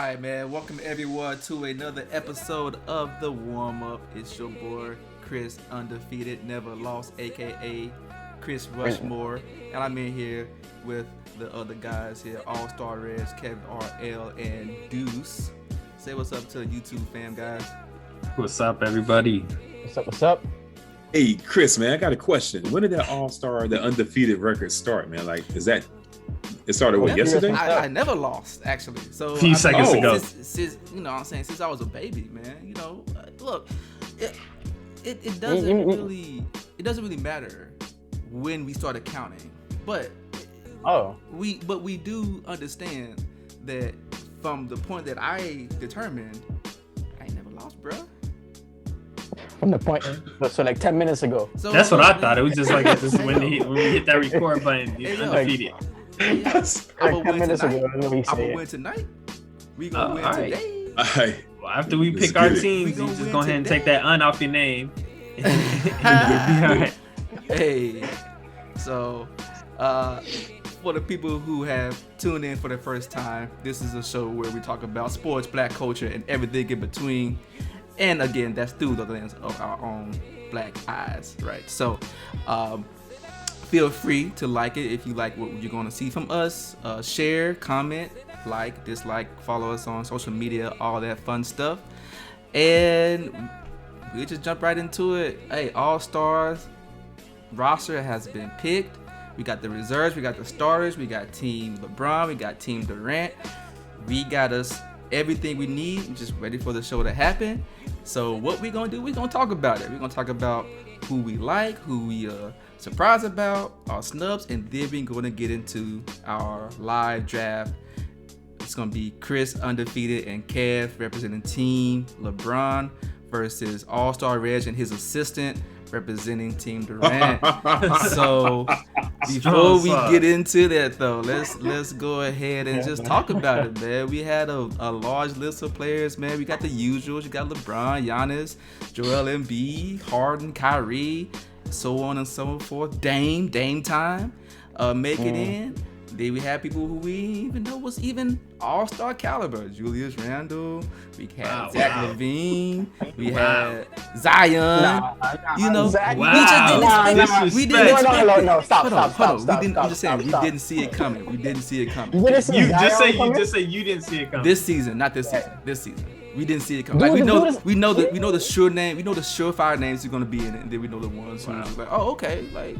right, man. Welcome everyone to another episode of the Warmup. It's your boy Kris, undefeated, never lost, aka Kris Rushmore, and I'm in here with the other guys here, All-Star Reds, Kevin RL, and Deuce. Say what's up to the YouTube fam, guys. What's up, everybody? What's up? Hey, Kris, man, I got a question. When did that All-Star, the undefeated record start, man? Like, is that it started yesterday? I never lost, actually. So a few seconds ago. Since you know what I'm saying, since I was a baby, man. You know, look, it doesn't really matter when we started counting, but we do understand that from the point that I determined, I ain't never lost, bro. From the point, so like 10 minutes ago. So, that's what I thought. It was just like this when we hit that record button, undefeated. Like 10 minutes ago. I'm gonna win tonight. We gonna win today. All right. Well, after we pick our teams, you just go ahead and take that off your name. Right. Hey, so for the people who have tuned in for the first time, this is a show where we talk about sports, black culture, and everything in between. And again, that's through the lens of our own black eyes, right? So feel free to like it if you like what you're going to see from us. Share, comment, like, dislike, follow us on social media, all that fun stuff. And we'll just jump right into it. Hey, All-Stars roster has been picked. We got the reserves, we got the starters, we got Team Lebron, we got Team Durant. We got us everything we need, just ready for the show to happen. So what we're gonna do, we're gonna talk about it. We're gonna talk about who we like, who we surprised about, our snubs, and then we're gonna get into our live draft. It's gonna be Kris undefeated and Kev representing Team LeBron versus All-Star Reg and his assistant representing Team Durant. So before we get into that though, let's go ahead and just talk about it, man. We had a large list of players, man. We got the usuals. You got LeBron, Giannis, Joel Embiid, Harden, Kyrie, so on and so forth. Dame time, make it in. Then we had people who we didn't even know was even All-Star caliber. Julius Randle. We had Zach LaVine. We had Zion. You know, we didn't expect. No, stop. I'm just saying, we didn't see it coming. You just say you didn't see it coming. This season, not this season. This season. We didn't see it coming. Like we know the sure name. We know the surefire names are gonna be in it, and then we know the ones who like, oh, okay, like.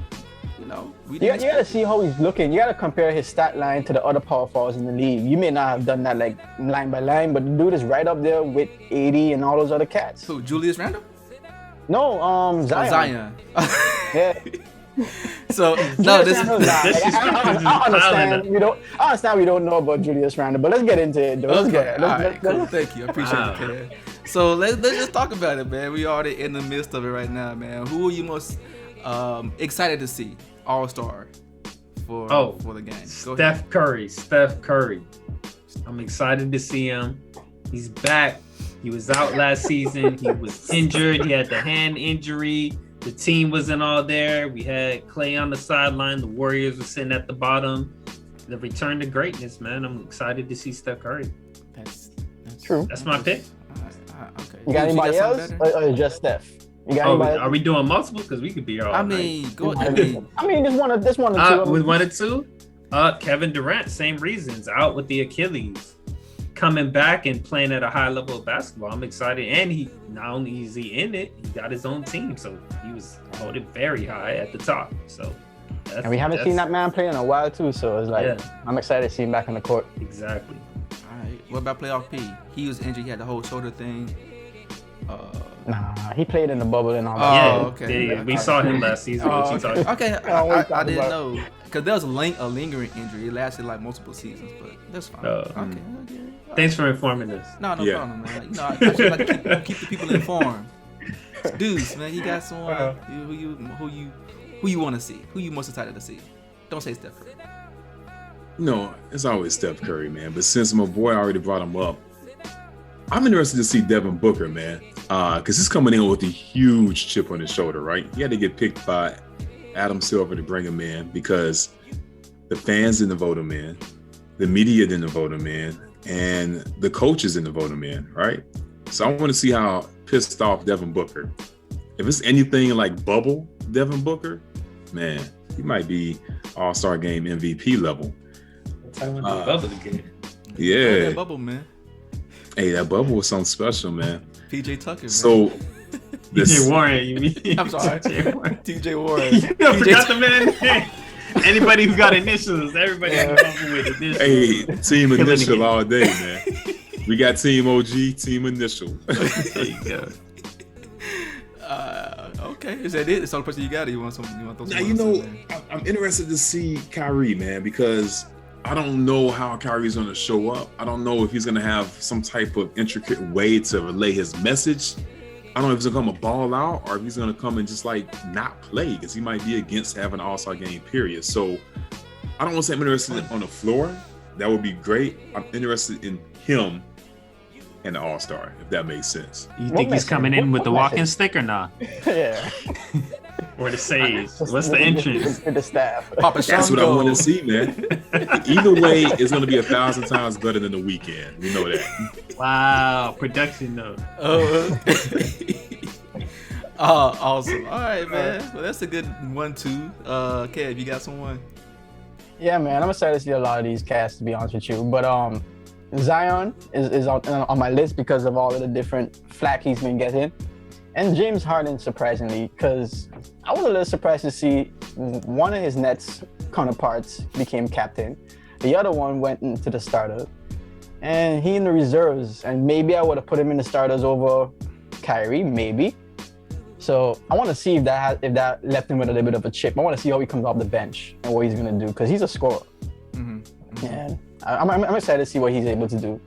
You know, you gotta see how he's looking. You gotta compare his stat line to the other power forwards in the league. You may not have done that like line by line, but the dude is right up there with 80 and all those other cats. Who, Julius Randle? No, Zion. Yeah. So no, this. I understand we don't know about Julius Randle, but let's get into it. Though. Cool. Thank you. I appreciate it, Kev. So let's just talk about it, man. We already in the midst of it right now, man. Who are you most excited to see All-Star for the game? Steph Curry. I'm excited to see him. He's back. He was out last season. He was injured. He had the hand injury. The team wasn't all there. We had Clay on the sideline. The Warriors were sitting at the bottom. The return to greatness, man. I'm excited to see Steph Curry. That's true. That's my pick. Okay. You got anybody else or just Steph? Are we doing multiple? Because we could be all. I mean, just one or two. With 1 or 2, Kevin Durant, same reasons. Out with the Achilles, coming back and playing at a high level of basketball. I'm excited, and he not only is he in it, he got his own team, so he was voted very high at the top. So, and we haven't seen that man play in a while too. So it's like I'm excited to see him back on the court. Exactly. All right. What about playoff P? He was injured. He had the whole shoulder thing. Nah, he played in the bubble and all that. Okay. Yeah, we saw him last season. I didn't know because there was a lingering injury. It lasted like multiple seasons, but that's fine. Okay. Thanks for informing us. No problem, man. You know, I just like to keep the people informed. Dudes, man, you got someone who you want to see? Who you most excited to see? Don't say Steph Curry. No, it's always Steph Curry, man. But since my boy already brought him up, I'm interested to see Devin Booker, man, because he's coming in with a huge chip on his shoulder, right? He had to get picked by Adam Silver to bring him in because the fans didn't vote him in, the media didn't vote him in, and the coaches in the voting in, right? So I want to see how pissed off Devin Booker. If it's anything like bubble Devin Booker, man, he might be All-Star Game MVP level. Talking about the bubble again. Yeah, that bubble, man. Hey, that bubble was something special, man. PJ Tucker, man. So TJ Warren, you mean? I'm sorry. TJ Warren. You forgot the man name. Anybody who got initials, everybody in the bubble with initials. Hey, team initial all day, man. We got team OG, team initial. There you go. Okay, is that it? It's the only person you got? Or you want some? You want those? Now, you know, I'm interested to see Kyrie, man, because I don't know how Kyrie's going to show up. I don't know if he's going to have some type of intricate way to relay his message. I don't know if he's going to come a ball out or if he's going to come and just like not play because he might be against having an All-Star game, period. So I don't want to say I'm interested on the floor. That would be great. I'm interested in him and the All-Star, if that makes sense. You think he's coming in with the walking stick or not? Yeah. Or the sage? What's the entrance? With the staff. Papa That's what I Shango. want to see, man. Either way, it's going to be 1,000 times better than the weekend. We know that. Wow, production note. Awesome. All right, man. Well, that's a good 1-2. Kev, you got someone? Yeah, man, I'm excited to see a lot of these casts, to be honest with you. But Zion is on my list because of all of the different flack he's been getting. And James Harden, surprisingly, because I was a little surprised to see one of his Nets counterparts became captain. The other one went into the starter. And he in the reserves. And maybe I would have put him in the starters over Kyrie, maybe. So I want to see if that left him with a little bit of a chip. I want to see how he comes off the bench and what he's going to do, because he's a scorer. Mm-hmm. And I'm excited to see what he's able to do.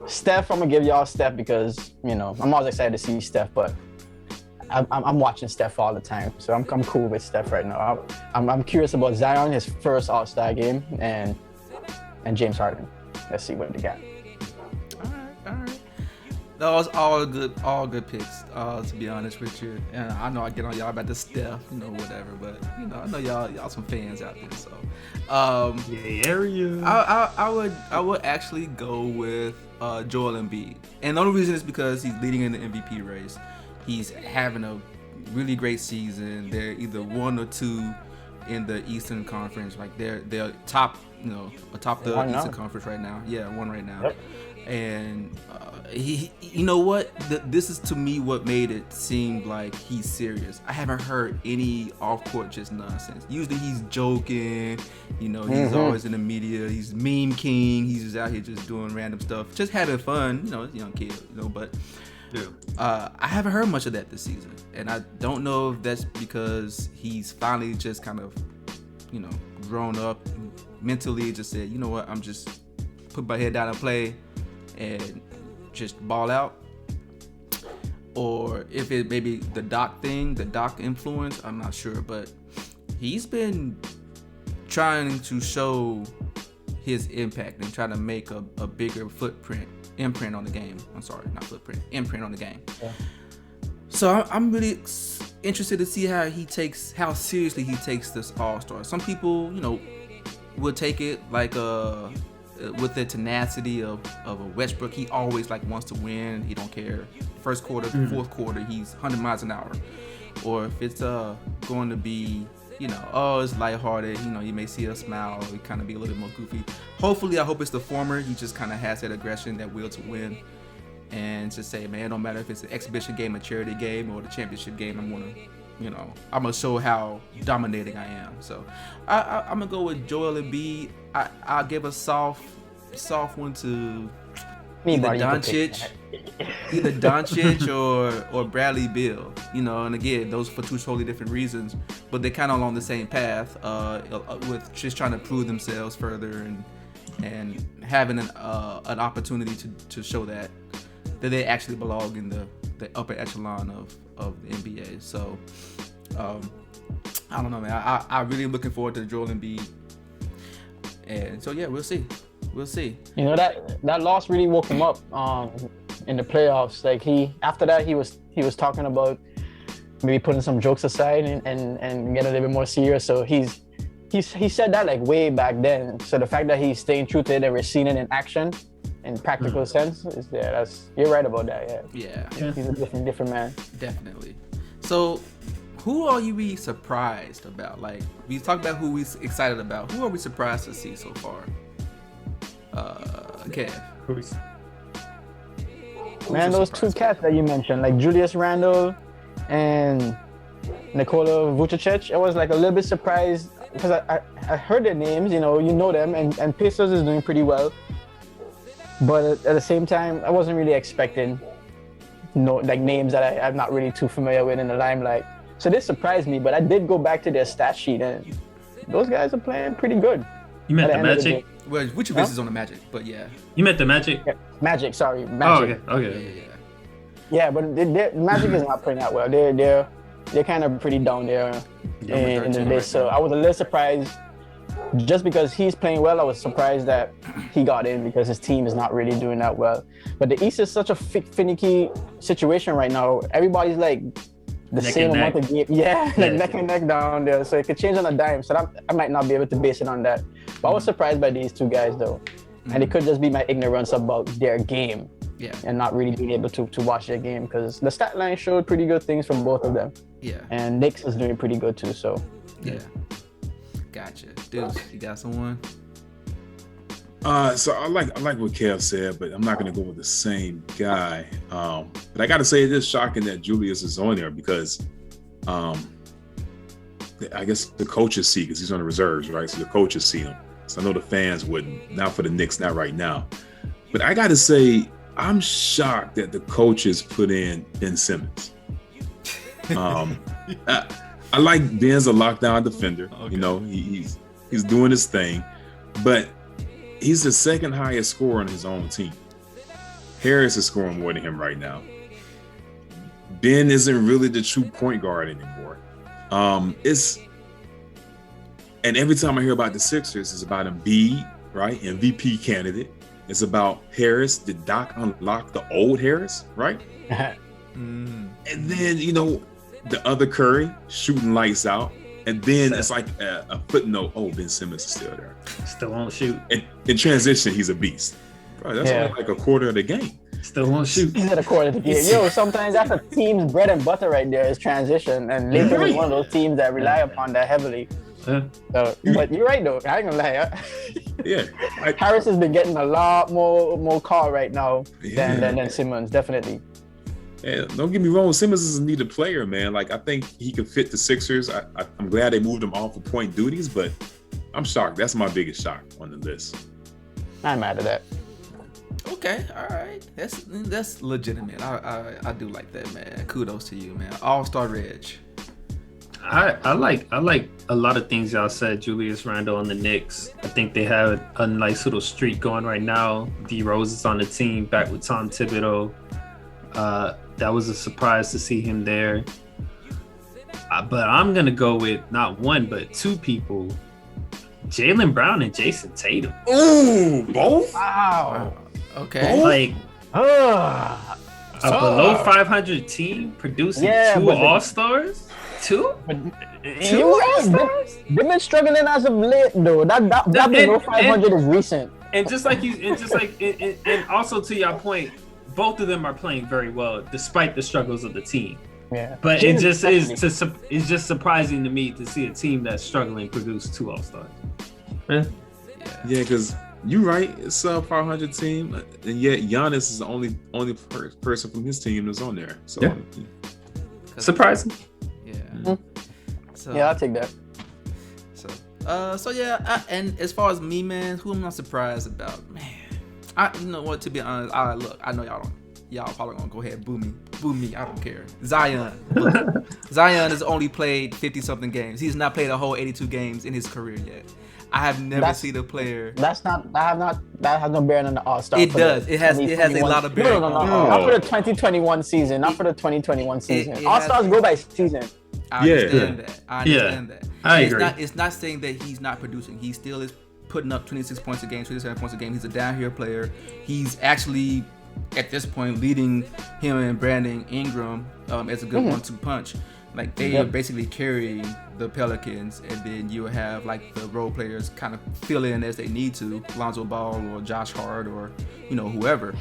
Steph, I'm gonna give y'all Steph because, you know, I'm always excited to see Steph, but I'm watching Steph all the time, so I'm cool with Steph right now. I'm curious about Zion, his first All-Star game, and James Harden. Let's see what they got. All right. That was all good picks. To be honest with you, and I know I get on y'all about the Steph, you know, whatever, but you know, I know y'all some fans out there, so. I would actually go with Joel Embiid, and the only reason is because he's leading in the MVP race. He's having a really great season. They're either 1 or 2 in the Eastern Conference. Like they're top, you know, atop the Eastern Conference right now. Yeah, 1 right now. Yep. And he, you know what? This is to me what made it seem like he's serious. I haven't heard any off-court just nonsense. Usually he's joking, you know, he's always in the media. He's meme king. He's just out here just doing random stuff, just having fun. You know, he's a young kid, you know. But I haven't heard much of that this season, and I don't know if that's because he's finally just kind of, you know, grown up mentally. Just said, you know what, I'm just put my head down and play and just ball out, or if it maybe the Doc influence, I'm not sure, but he's been trying to show his impact and try to make a bigger imprint on the game. Imprint on the game. Yeah. So I'm really interested to see how seriously he takes this All-Star. Some people, you know, will take it like with the tenacity of a Westbrook. He always like wants to win. He don't care. First quarter, fourth quarter, he's 100 miles an hour. Or if it's going to be, you know, it's lighthearted, you know, you may see a smile, or kind of be a little bit more goofy. Hopefully, I hope it's the former. He just kind of has that aggression, that will to win, and just say, man, no matter if it's an exhibition game, a charity game, or the championship game, I'm gonna show how dominating I am. So I'm gonna go with Joel Embiid. I'll give a soft one to either Doncic or Bradley Beal. You know, and again, those for 2 totally different reasons, but they're kind of along the same path, with just trying to prove themselves further and having an opportunity to show that they actually belong in the upper echelon of the NBA. So I don't know, man. I really am looking forward to Joel Embiid, and so yeah, we'll see. You know, that loss really woke him up in the playoffs. Like after that he was talking about maybe putting some jokes aside and getting a little bit more serious. So he said that like way back then. So the fact that he's staying true to it and we're seeing it in action, in practical sense is there. You're right about that. Yeah. He's a different man. Definitely. So, who are you be surprised about? Like, we talked about who we excited about. Who are we surprised to see so far? Kev. Man, those two cats that you mentioned, like Julius Randle and Nikola Vucevic, I was like a little bit surprised because I heard their names, you know them, and Pacers is doing pretty well. But at the same time, I wasn't really expecting like names that I'm not really too familiar with in the limelight. So this surprised me, but I did go back to their stat sheet, and those guys are playing pretty good. You meant the Magic? Well, Vucevic is on the Magic, but yeah. You meant the Magic? Yeah, Magic, sorry. Magic. Oh, okay. Yeah, but Magic is not playing that well. They're kind of pretty down there in the list. So I was a little surprised. Just because he's playing well, I was surprised that he got in because his team is not really doing that well. But the East is such a finicky situation right now. Everybody's like the same amount of game. Yeah, like neck and neck down there. So it could change on a dime. So I might not be able to base it on that. But I was surprised by these two guys though. And it could just be my ignorance about their game. Yeah. And not really being able to watch their game because the stat line showed pretty good things from both of them. Yeah. And Knicks is doing pretty good too. So yeah. Gotcha. Dude, you got someone? So I like what Kev said, but I'm not gonna go with the same guy. But I gotta say it is shocking that Julius is on there because I guess the coaches see because he's on the reserves, right? So the coaches see him. So I know the fans wouldn't. Not for the Knicks, not right now. But I gotta say, I'm shocked that the coaches put in Ben Simmons. I like Ben's a lockdown defender. Okay. You know, he's doing his thing, but he's the second highest scorer on his own team. Harris is scoring more than him right now. Ben isn't really the true point guard anymore. And every time I hear about the Sixers, it's about Embiid, right? MVP candidate. It's about Harris. Did Doc unlock the old Harris, right? And then, the other Curry shooting lights out. And then it's like a footnote. Oh, Ben Simmons is still there. Still won't shoot. In transition, he's a beast. Bro, that's only like a quarter of the game. Still won't shoot. He's at a quarter of the game. Yo, sometimes that's a team's bread and butter right there is transition. And Lakers is one of those teams that rely upon that heavily. Yeah. So, but you're right though. I ain't gonna lie. Yeah. Harris has been getting a lot more call right now than Simmons, definitely. Yeah, don't get me wrong. Simmons is a needed player, man. Like I think he could fit the Sixers. I'm glad they moved him off of point duties, but I'm shocked. That's my biggest shock on the list. I'm mad at that. Okay, all right. That's legitimate. I do like that, man. Kudos to you, man. All-Star Reg. I like a lot of things y'all said. Julius Randle on the Knicks. I think they have a nice little streak going right now. D Rose is on the team, back with Tom Thibodeau. That was a surprise to see him there. But I'm gonna go with not one but two people: Jaylen Brown and Jason Tatum. Ooh, both? Wow. Okay. Both? Like a below 500 team producing two All-Stars. Two All-Stars. They've been struggling as of late, though. That below 500 is recent. And and also to your point, both of them are playing very well despite the struggles of the team. Yeah. But it's just surprising to me to see a team that's struggling produce two All-Stars. Yeah, because you're right. It's a 500 team, and yet Giannis is the only person from his team that's on there. So surprising. Yeah. Mm-hmm. So, yeah, I'll take that. So and as far as me, man, who am I surprised about, man? You know what? To be honest, I know y'all probably gonna go ahead and boo me. I don't care. Zion. Look, Zion has only played 50-something games. He's not played a whole 82 games in his career yet. I have never seen a player. That has no bearing on the All-Star. It does. It has a lot of bearing. No. Not for the 2021 season. Not for the 2021 season. All-Stars go by season. I understand that. I agree. It's not saying that he's not producing. He still is putting up 26 points a game, 27 points a game. He's a down here player. He's actually at this point leading him and Brandon Ingram as a good 1-2 punch. Like they are basically carrying the Pelicans, and then you have like the role players kind of fill in as they need to, Lonzo Ball or Josh Hart or whoever.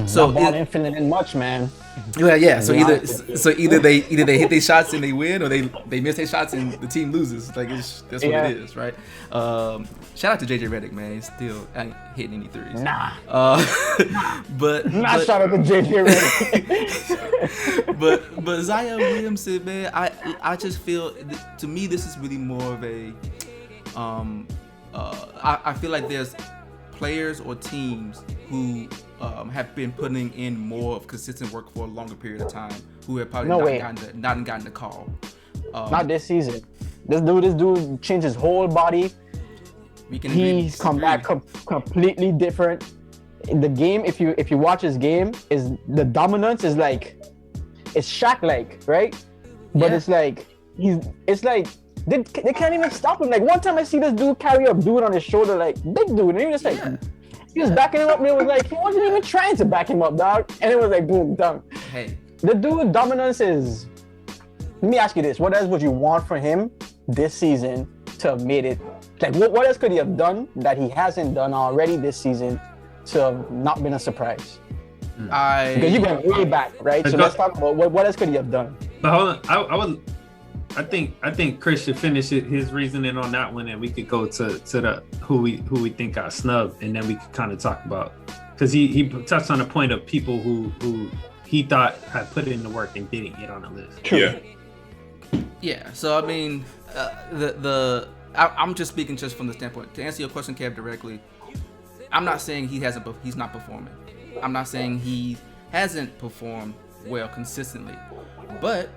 So ball infinite and much, man. Yeah. So either they hit their shots and they win, or they miss their shots and the team loses. Like that's what it is, right? Shout out to JJ Redick, man. He's still ain't hitting any threes. Nah. But shout out to JJ Redick. but Zion Williamson, man, I just feel, to me, this is really more of a I feel like there's players or teams who have been putting in more of consistent work for a longer period of time, who have probably not gotten the call. Not this season. This dude changed his whole body. He's come back completely different. The game, if you watch his game, is the dominance is like, it's Shaq-like, right? But it's like they can't even stop him. Like one time I see this dude carry a dude on his shoulder, like big dude, and he was just like, he was backing him up, and it was like he wasn't even trying to back him up, dog. And it was like boom, dunk. Hey, the dude dominance is. Let me ask you this: what else would you want from him this season to have made it? Like what else could he have done that he hasn't done already this season to have not been a surprise? Because you're going way back, right? So let's talk about what else could he have done. But hold on, I think Kris should finish his reasoning on that one, and we could go to the who we think got snubbed, and then we could kind of talk about, because he touched on the point of people who he thought had put in the work and didn't get on the list. True. Yeah. So I mean, I'm just speaking just from the standpoint to answer your question, Kev, directly. I'm not saying he's not performing. I'm not saying he hasn't performed well consistently, but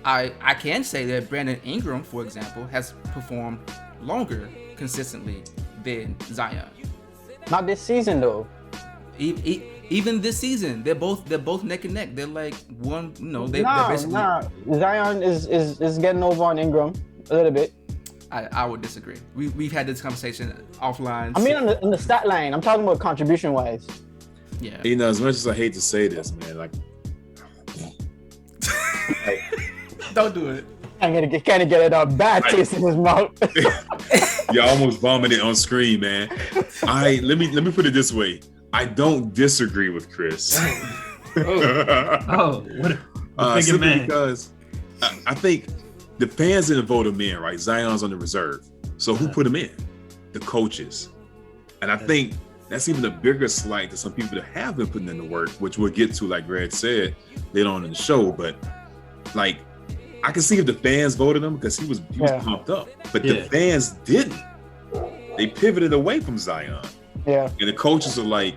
I can say that Brandon Ingram, for example, has performed longer consistently than Zion. Not this season though. Even this season, they're both neck and neck. They're like one, they're basically. Zion is getting over on Ingram a little bit. I would disagree. We've had this conversation offline. I mean, on the stat line, I'm talking about contribution wise. Yeah. As much as I hate to say this, man, like don't do it. I'm gonna kind of get a bad taste in his mouth. You almost vomited on screen, man. Let me put it this way. I don't disagree with Kris. Simply because I think the fans didn't vote him in, right? Zion's on the reserve. So who put him in? The coaches. And I think that's even a bigger slight to some people that have been putting in the work, which we'll get to, like Greg said, later on in the show. But like, I can see if the fans voted him because he was pumped up. But the fans didn't. They pivoted away from Zion. Yeah. And the coaches are like,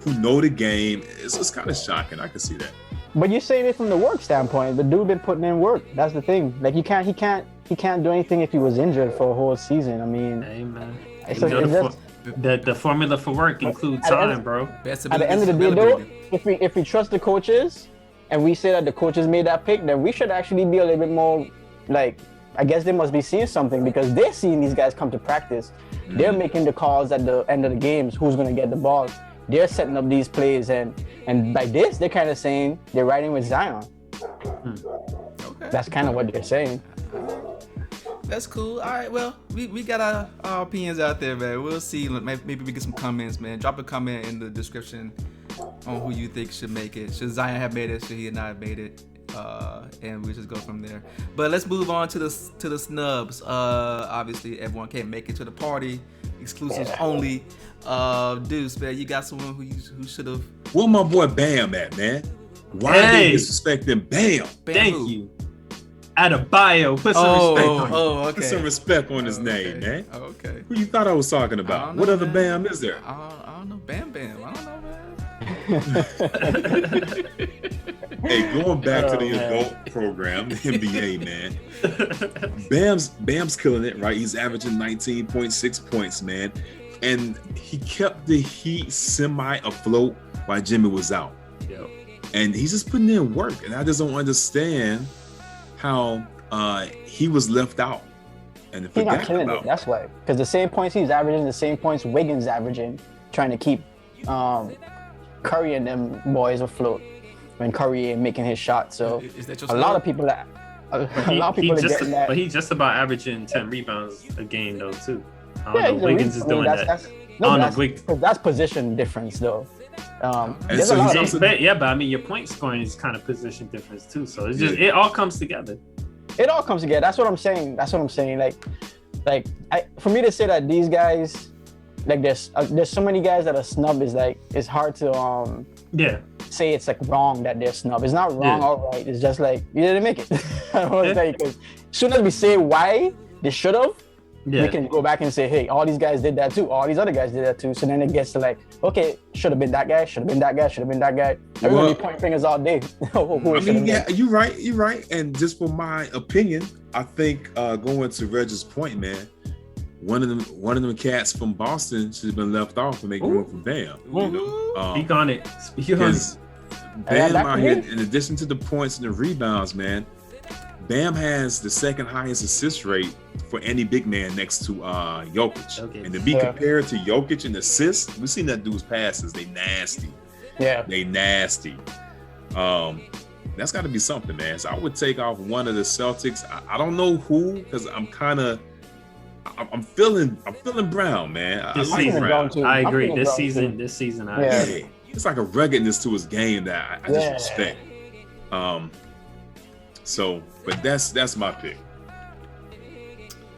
who know the game. It's kind of shocking. I can see that. But you're saying it from the work standpoint. The dude been putting in work. That's the thing. Like he can't do anything if he was injured for a whole season. I mean, hey man, the formula for work includes time, bro. At the end of the day, though, if we trust the coaches and we say that the coaches made that pick, then we should actually be a little bit more like. I guess they must be seeing something because they're seeing these guys come to practice. Mm-hmm. They're making the calls at the end of the games. Who's going to get the ball? They're setting up these plays, and by this, they're kind of saying they're riding with Zion. Okay. That's kind of what they're saying. That's cool. All right, well, we got our opinions out there, man. We'll see. Maybe we get some comments, man. Drop a comment in the description on who you think should make it. Should Zion have made it? Should he not have made it? And we just go from there. But let's move on to the snubs. Obviously, everyone can't make it to the party. Exclusives only. Deuce, man, you got someone who should have. Where my boy Bam at, man? Why are they disrespecting Bam? Thank you. Adebayo, put some respect. Okay. Put some respect on his name, man. Okay. Who you thought I was talking about? What other Bam is there? I don't know. Bam. I don't know, man. Hey, going back to the adult program, the NBA, man. Bam's killing it, right? He's averaging 19.6 points, man. And he kept the Heat semi-afloat while Jimmy was out. Yep. And he's just putting in work. And I just don't understand how he was left out. And he's not killing it, that's why. Because the same points he's averaging, the same points Wiggins averaging, trying to keep Curry and them boys afloat. when Curry ain't making his shot. So Is that your a lot of people that a lot of people are getting that. But he's just about averaging 10 rebounds a game though too. I don't Yeah, know. Wiggins is doing that. That's position difference though. And There's so a lot he's of- also- But I mean, your point scoring is kind of position difference too. So it's just it all comes together. It all comes together. That's what I'm saying. For me to say that these guys, like there's so many guys that are snubbed is like it's hard to say it's like wrong that they're snubbed. It's not wrong or right. It's just like you didn't make it. I don't want to say because as soon as we say why they should have, we can go back and say, hey, all these guys did that too. All these other guys did that too. So then it gets to like, okay, should have been that guy. Should have been that guy. Should have been that guy. Everybody pointing fingers all day. You're right. And just for my opinion, I think going to Reggie's point, man, one of them cats from Boston should have been left off and make room for Bam. Speak on it. Bam out here, in addition to the points and the rebounds, man, Bam has the second highest assist rate for any big man next to Jokic. And to be compared to Jokic in assists, we've seen that dude's passes. They nasty. Yeah. They nasty. That's got to be something, man. So I would take off one of the Celtics. I don't know who, because I'm feeling Brown, man. I agree. This season, it's like a ruggedness to his game that I just respect. So, but that's my pick.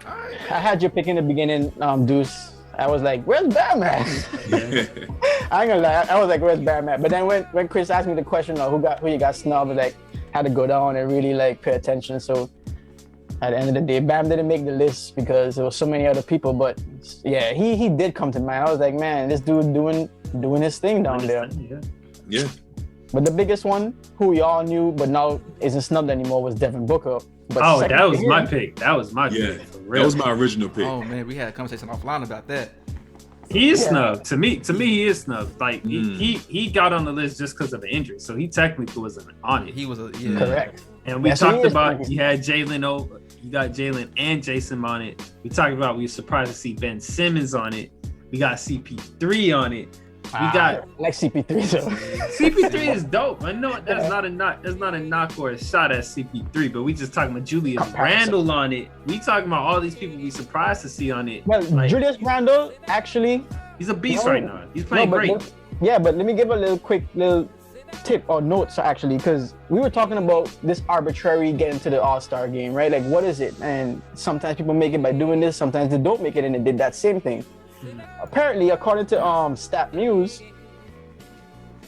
I had your pick in the beginning, Deuce. I was like, where's Bam at? I ain't gonna lie. I was like, where's Bam at? But then when Kris asked me the question of who you got snubbed, I like had to go down and really like pay attention. So at the end of the day, Bam didn't make the list because there was so many other people. But yeah, he did come to mind. I was like, man, this dude doing his thing down there. Yeah. But the biggest one, who we all knew, but now isn't snubbed anymore, was Devin Booker. But that was my pick. That was my pick. That was my original pick. Oh man, we had a conversation offline about that. He is snubbed. To me, he is snubbed. Like he got on the list just because of an injury, so he technically wasn't on it. He was correct. And we talked about you had Jaylen over. You got Jaylen and Jason on it. We talked about we were surprised to see Ben Simmons on it. We got CP3 on it. We got like CP3 though. CP3 is dope. I know that's not a knock or a shot at CP3, but we just talking about Julius Randle on it. We talking about all these people we surprised to see on it. Well, like, Julius Randle actually, he's a beast right now. He's playing great. But let me give a quick tip or notes actually, because we were talking about this arbitrary getting to the All-Star game, right? Like, what is it? And sometimes people make it by doing this, sometimes they don't make it, and they did that same thing. Apparently, according to Stat News,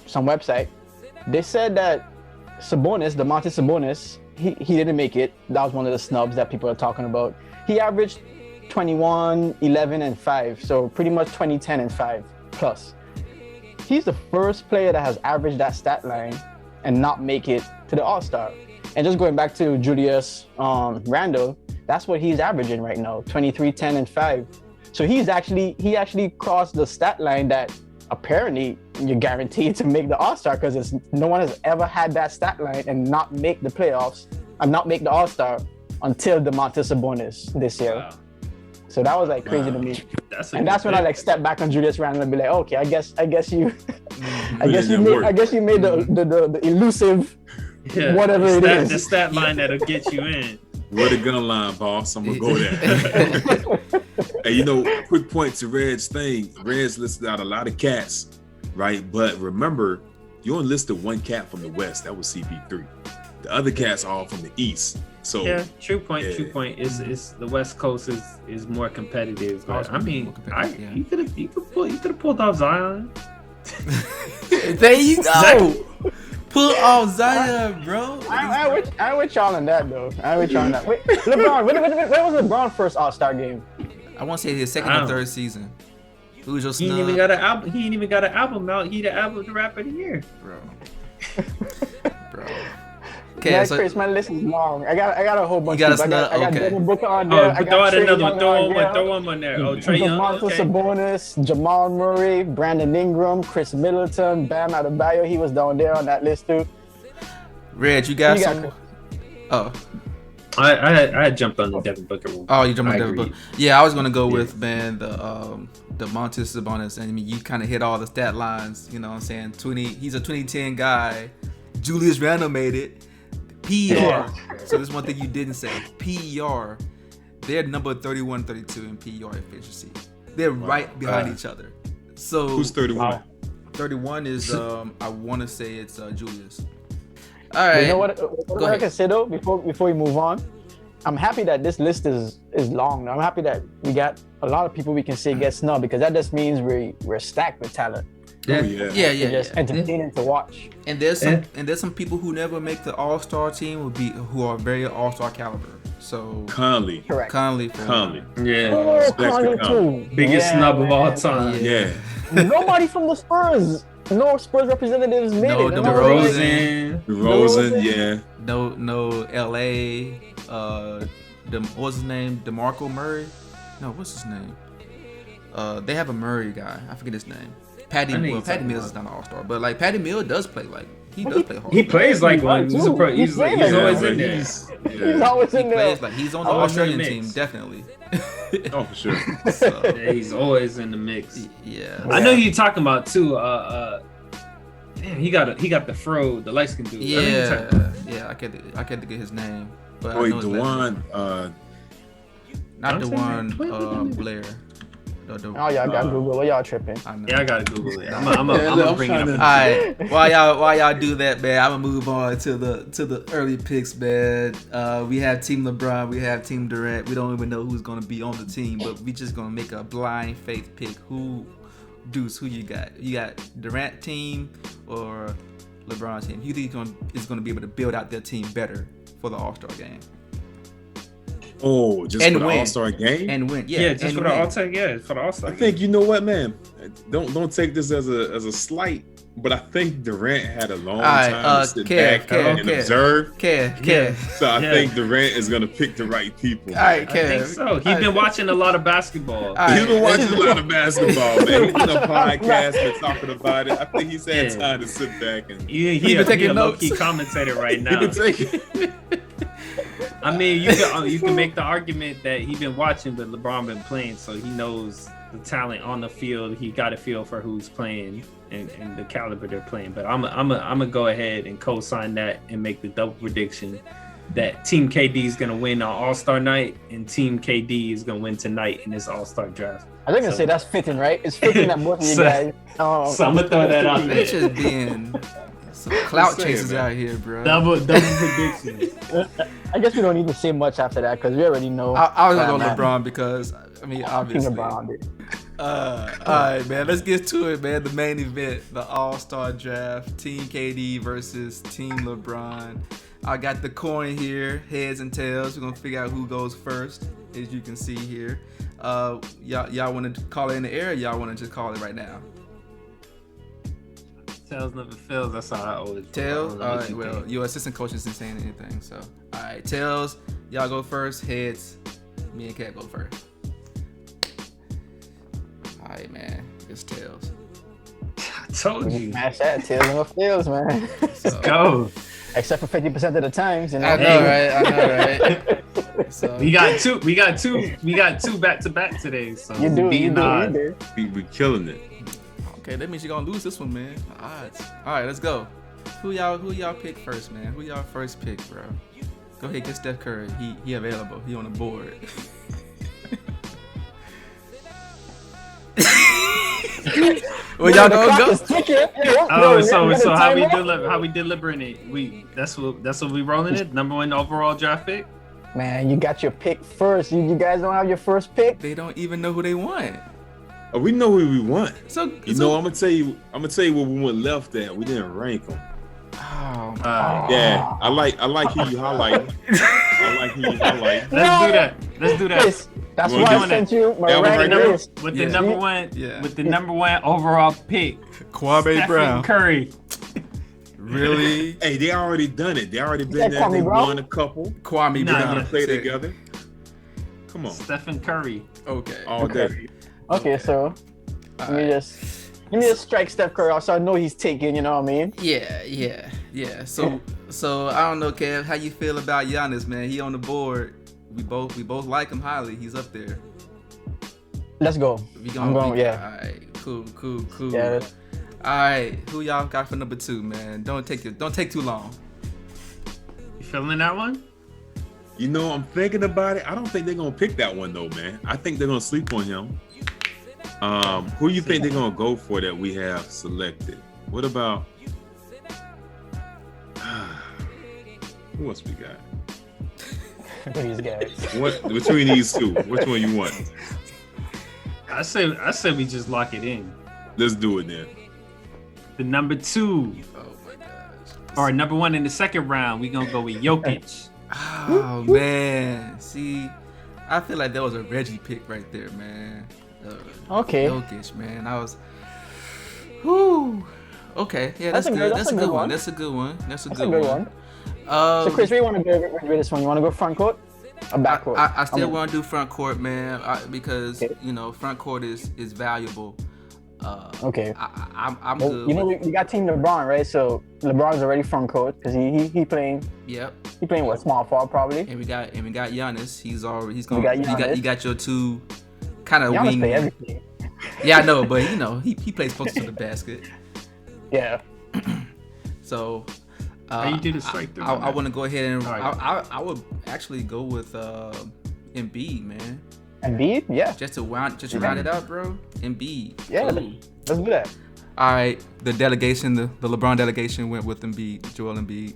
some website, they said that Domantas Sabonis, he didn't make it. That was one of the snubs that people are talking about. He averaged 21, 11, and 5, so pretty much 20, 10, and 5 plus. He's the first player that has averaged that stat line and not make it to the All-Star. And just going back to Julius Randle, that's what he's averaging right now, 23, 10, and 5. So he actually crossed the stat line that apparently you're guaranteed to make the All-Star, because no one has ever had that stat line and not make the playoffs and not make the All-Star until Domantas Sabonis this year. Wow. So that was like crazy to me. That's when I like step back on Julius Randle and be like, okay, I guess you made the elusive whatever it is. The stat line that'll get you in. Where the gun line, boss? I'm gonna go there. Hey, quick point to Red's thing. Red's listed out a lot of cats, right? But remember, you only listed one cat from the West. That was CP3. The other cats all from the East. So yeah, true point. Is the West Coast is more competitive. But I mean, you could have pulled off Zion. There you go. Pull off Zion, bro. I with y'all on that though. Wait, LeBron. When was LeBron's first All-Star game? I want to say his second or third season. Who's your snub? He ain't even got an album. He ain't even got an album out. He the rapper of the year, bro. Okay, yeah, so Kris, my list is long. I got a whole bunch. You got I got Devin Booker on there. Throw out another one. Throw one on there. Oh, Trae Young. Domantas Sabonis, Jamal Murray, Brandon Ingram, Chris Middleton, Bam Adebayo. He was down there on that list too. Red, you got some? Oh. I had jumped on the Devin Booker one. Oh, you jumped on Devin Booker. Yeah, I was gonna go with the Domantas Sabonis, and I mean you kind of hit all the stat lines. You know what I'm saying? He's a 2010 guy. Julius Randle made it. PER. So this is one thing you didn't say. PER. They're number 31, 32 in PER efficiency. They're right behind each other. So Who's 31? 31 is I want to say it's Julius. All right. You know what I can say though before we move on? I'm happy that this list is long. I'm happy that we got a lot of people we can say get snubbed because that just means we're stacked with talent. Yeah. Yeah. Just entertaining to watch. And there's some people who never make the All-Star team who are very All-Star caliber. So Conley. Correct. Conley. Yeah. Oh, Respect to Conley Conley. too. Biggest Yeah, snub of all man. time. Yeah. Nobody from the Spurs. No Spurs representatives made No, it. DeRozan. DeRozan, yeah. No LA. What's his name? DeMarco Murray? No, what's his name? They have a Murray guy. I forget his name. Patty Mills is not an All-Star, but like Patty Mills does play like he does play hard. He plays like one. He's always in there. He's always He in there. plays like he's on the Always in the Australian mix. team, definitely. Oh, for sure. So, Yeah, he's always in the mix. yeah. I know who you're talking about too. Damn, he got the fro, the light skin dude. I know who you're talking about. Yeah. I can't think of his name, but Wait, I know his last name. Not the one Blair. Oh, y'all got Google. What y'all tripping? I know. Yeah, I gotta Google it. I'm gonna bring it up. All right, while y'all do that, man, I'm gonna move on to the early picks, man. We have Team LeBron, we have Team Durant. We don't even know who's gonna be on the team, but we just gonna make a blind faith pick. Deuce, who you got? You got Durant team or LeBron team? Who do you think is gonna be able to build out their team better for the All-Star game? Oh, just And for the win. All-Star game? And win, Yeah, just and for the win. All-Star. Yeah, for the All-Star. I think, you know what, man? Don't take this as a slight, but I think Durant had a long time to sit back and observe. So I think Durant is going to pick the right people. All right, I think so. He's been watching a lot of basketball. He's been watching a lot of basketball, man. He's been on podcasts and talking about it. I think he's had time to sit back and He's been taking a notes. low-key commentator right he now. been taking. I mean, you can make the argument that he's been watching, but LeBron been playing, so he knows the talent on the field. He got a feel for who's playing and the caliber they're playing. But I'm gonna go ahead and co-sign that and make the double prediction that Team KD is gonna win on All-Star night and Team KD is gonna win tonight in this All-Star draft. I was gonna say that's fitting, right? It's fitting that both of you guys. So I'm gonna throw that out there. It's just being some clout chasers out here, bro. Double predictions. I guess we don't need to say much after that because we already know. I was gonna go LeBron because I mean King obviously. LeBron, dude. All right, man. Let's get to it, man. The main event, the All-Star Draft, Team KD versus Team LeBron. I got the coin here, heads and tails. We're gonna figure out who goes first, as you can see here. Y'all want to call it in the air? Or y'all want to just call it right now? Tails never fails. That's how I always. Tails. All right. Well, your assistant coach isn't saying anything, so all right. Tails, y'all go first. Heads, me and Kat go first. All right, man. It's tails. I told you. Smash that, tails and fields, man. So, Go. Except for 50% of the times, you know. I know, right? So, We got two back to back today. So You do, you do. We killing it. okay, that means you're gonna lose this one, man. All right, let's go. Who y'all pick first, man? Who y'all first pick, bro? Go ahead, get Steph Curry. He available. He on the board. Well, y'all gonna go. So how we delivering it? That's what we rolling it. Number one overall draft pick. Man, you got your pick first. You guys don't have your first pick. They don't even know who they want. Oh, we know who we want. So You know, I'm gonna tell you where we went left at. We didn't rank them. Oh, Yeah, I like who you highlight. I like who you highlight. Let's do that. Chris, that's We're why I doing sent you my That one ranking right there? list. With the Yeah. number one, Yeah. with the number one overall pick, Kwame Stephen Brown. Curry. Really? Hey, they already done it. They already been that there. Kwame They Brown? won a couple. Kwame Nah, Brown. Gotta play Say- together. Come on, Stephen Curry. Okay. all day. Okay, so let me just strike Steph Curry off so I know he's taking, you know what I mean? Yeah. So I don't know, Kev, how you feel about Giannis, man? He on the board. We both like him highly. He's up there. Let's go. We I'm going, yeah. All right. Cool. Yeah. All right, who y'all got for number 2, man? Don't take too long. You feeling that one? You know, I'm thinking about it. I don't think they're gonna pick that one though, man. I think they're gonna sleep on him. Who you think they're gonna go for that we have selected? What about who else we got? These guys. What between these two? Which one you want? I said we just lock it in. Let's do it then. The number 2 Oh my gosh. or number 1 in the second round, we gonna go with Jokic. Oh man, see, I feel like that was a Reggie pick right there, man. Okay. Jokic, man. I was. Whoo. Okay, yeah, that's good. That's a good one. That's a good one. That's a good one. So Kris, where you want to go with this one? You want to go front court or back court? I still want to do front court, man, because you know front court is valuable. Okay. I'm well, good. you know, we got Team LeBron, right? So LeBron's already front court because he playing. Yep. He playing what, small forward probably. And we got Giannis. He's Giannis. you got your two kind of Giannis wing. play everything. Yeah, I know, but you know he plays closer to the basket. Yeah. How So. you do this right there? I want to go ahead and Right. I would actually go with Embiid, man. Embiid? Yeah. Just to round it out, bro. Embiid. Yeah. Cool. Let's do that. All right, the delegation, the LeBron delegation went with Embiid, Joel Embiid.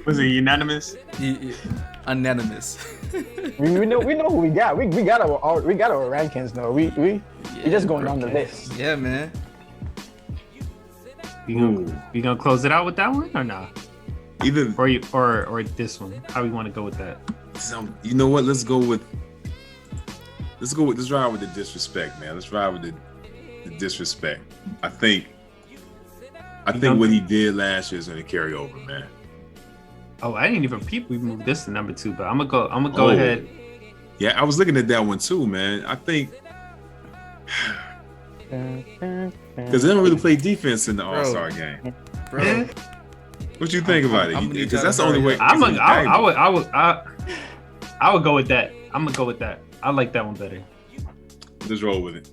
Was it unanimous? Unanimous. we know who we got. We got our rankings though. We just going down the list. Yeah, man. We gonna close it out with that one or not? Either Or this one? How we want to go with that? you know what? Let's ride with the disrespect, man. Let's ride with the disrespect. I think what he did last year is gonna carry over, man. Oh, I didn't even peep. We moved this to number 2, but I'm gonna go ahead. Yeah, I was looking at that one too, man. I think because they don't really play defense in the All-Star game. Bro. What you think about it? Because that's the only way. I would go with that. I'm gonna go with that. I like that one better. Just roll with it.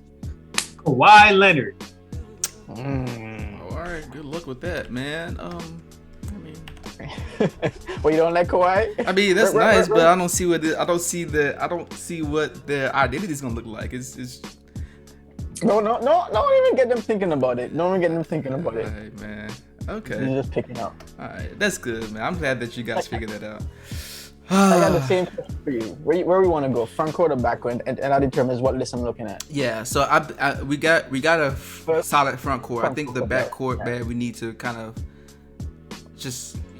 Kawhi Leonard. All right, good luck with that, man. Well, you don't like Kawhi? I mean that's nice, but I don't see what their identity is gonna look like. It's No, don't even get them thinking about it. Don't even get them thinking about it. All right, man. Okay. You're just picking up. All right, that's good, man. I'm glad that you guys figured that out. I got the same question for you. Where we want to go, front court or back court, and that determines what list I'm looking at. Yeah, so we got a solid front court. I think the back court, man, we need to kind of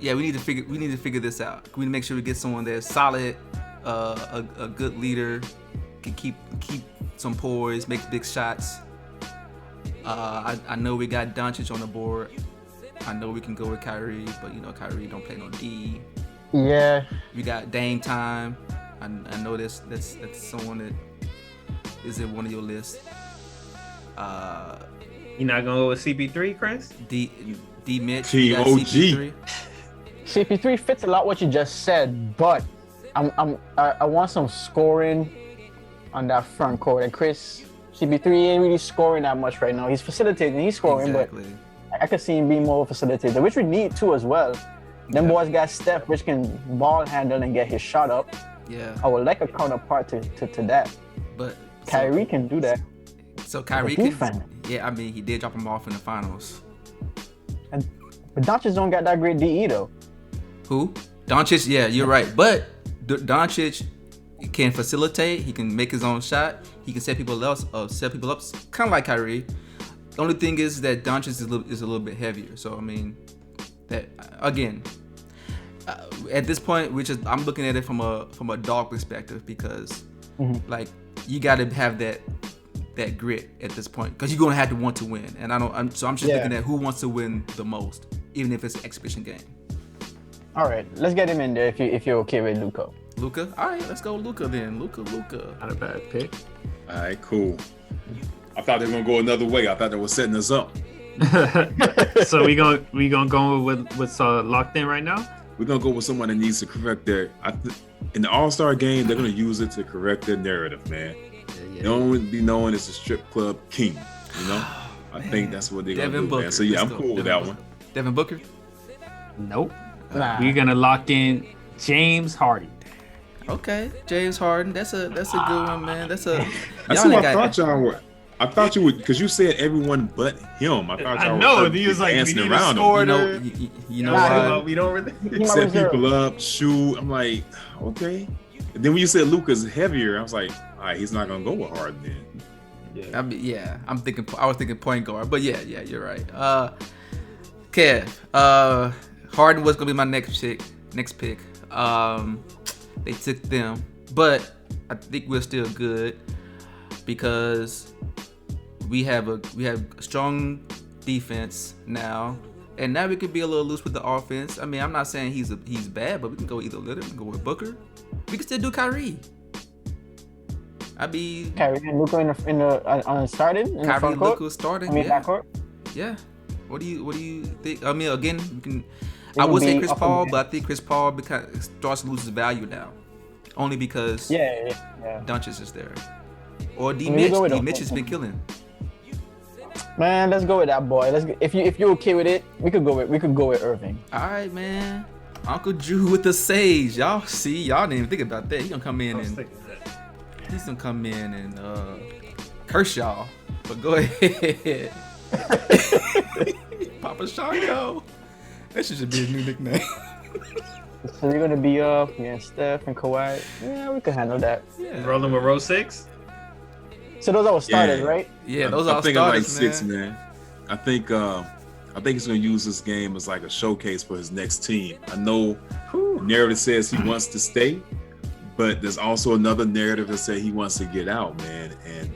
we need to figure this out. We need to make sure we get someone that's solid, a good leader, can keep some poise, make big shots. I know we got Doncic on the board. I know we can go with Kyrie, but you know Kyrie don't play no D. Yeah. We got Dame time. I know that's someone that is in one of your lists. You not gonna go with CP3, Kris? D Mitch. TOG. CP3 fits a lot what you just said, but I want some scoring on that front court. And Kris, CP3 ain't really scoring that much right now. He's facilitating, he's scoring, exactly. But I could see him being more facilitator, which we need too as well. Them boys got Steph, which can ball handle and get his shot up. Yeah. I would like a counterpart to that. But Kyrie can do that. So Kyrie can. Yeah, I mean he did drop him off in the finals. But Doncic don't got that great DE though. Who? Doncic? Yeah, you're right. But Doncic can facilitate. He can make his own shot. He can set people up, kind of like Kyrie. The only thing is that Doncic is a little bit heavier. So I mean, that again, at this point, I'm looking at it from a dog perspective because like you got to have that grit at this point because you're gonna have to want to win. And I'm just looking at who wants to win the most, even if it's an exhibition game. All right, let's get him in there if you're okay with Luka. Luka? All right, let's go Luka then. Luka. Not a bad pick. All right, cool. I thought they were gonna go another way. I thought they were setting us up. So we gonna go with what's locked in right now. We're gonna go with someone that needs to correct in the All-Star game. They're gonna use it to correct their narrative, man. They don't be known as a strip club king. You know, I think that's what they're gonna do, man. So yeah, I'm cool with that one. Devin Booker. Nope. Nah. We're gonna lock in James Harden. Okay, James Harden. That's a good one, man. That's who I thought y'all were. I thought you would, because you said everyone but him. I thought y'all were he was like, dancing we need around a him. You know Nah, why? We don't really. Set people up, shoot. I'm like, okay. And then when you said Luka's heavier, I was like, all right, he's not gonna go with Harden then. I was thinking point guard, but yeah, you're right. Kev, Harden was gonna be my next pick. They took them, but I think we're still good because we have a strong defense now, and now we could be a little loose with the offense. I mean, I'm not saying he's bad, but we can go either Lillard, we can go with Booker. We can still do Kyrie. Kyrie and Luka on started in the Kyrie front and court. Luka starting. I mean, backcourt. Yeah. What do you think? I mean, again, you can. It I would would say be Chris up Paul, and but I think Chris Paul starts to lose his value now, only because Yeah. Doncic is there, or D We go with Mitch. D a- Mitch has been killing. Man, let's go with that boy. If you're okay with it, we could go with Irving. All right, man. Uncle Drew with the sage. Y'all didn't even think about that. He's gonna come in and curse y'all. But go ahead. Papa Shango. That should be a new nickname. So you're gonna be up against Steph and Kawhi. Yeah, we can handle that. Yeah. Rolling with row 6. So those are all starters, Yeah. right? Yeah, those I'm are thinking like starters, 6, man. I think he's gonna use this game as like a showcase for his next team. I know the narrative says he wants to stay, but there's also another narrative that says he wants to get out, man. And